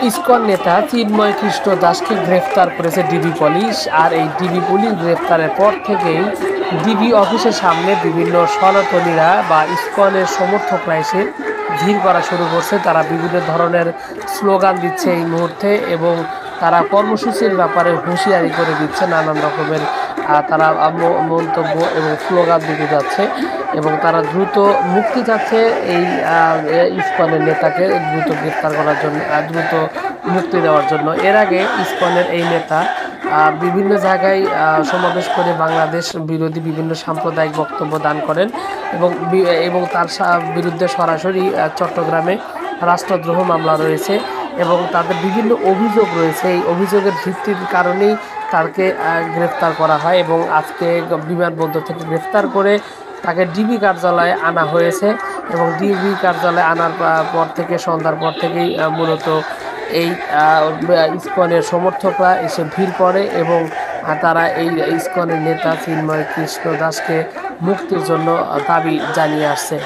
ISKCON নেতা চিন্ময় কৃষ্ণ দাসকে গ্রেফতার করেছে ডিবি পুলিশ। আর এই ডিবি পুলিশ গ্রেফতারের পর থেকেই ডিবি অফিসের সামনে বিভিন্ন সনাতনীরা বা ইসকনের সমর্থকরা এসে ভিড় করা শুরু করছে। তারা বিভিন্ন ধরনের স্লোগান দিচ্ছে এই মুহূর্তে এবং তারা কর্মসূচির ব্যাপারে হুঁশিয়ারি করে দিচ্ছে। নানান রকমের তারা মন্তব্য এবং স্লোগান দিতে যাচ্ছে এবং তারা দ্রুত মুক্তি চাচ্ছে এই ইসকনের নেতাকে দ্রুত গ্রেফতার করার জন্য, দ্রুত মুক্তি দেওয়ার জন্য। এর আগে ইসকনের এই নেতা বিভিন্ন জায়গায় সমাবেশ করে বাংলাদেশ বিরোধী বিভিন্ন সাম্প্রদায়িক বক্তব্য দান করেন এবং তার বিরুদ্ধে সরাসরি চট্টগ্রামে রাষ্ট্রদ্রোহ মামলা রয়েছে এবং তাদের বিভিন্ন অভিযোগ রয়েছে। এই অভিযোগের ভিত্তির কারণেই তাকে গ্রেফতার করা হয় এবং আজকে বিমানবন্দর থেকে গ্রেফতার করে তাকে ডিবি কার্যালয়ে আনা হয়েছে এবং ডিবি কার্যালয়ে আনার পর থেকে সন্ধ্যার পর থেকেই মূলত এই ইসকনের সমর্থকরা এসে ভিড় করে এবং তারা এই ইসকনের নেতা চিন্ময় কৃষ্ণ দাসকে মুক্তির জন্য দাবি জানিয়ে আসছে।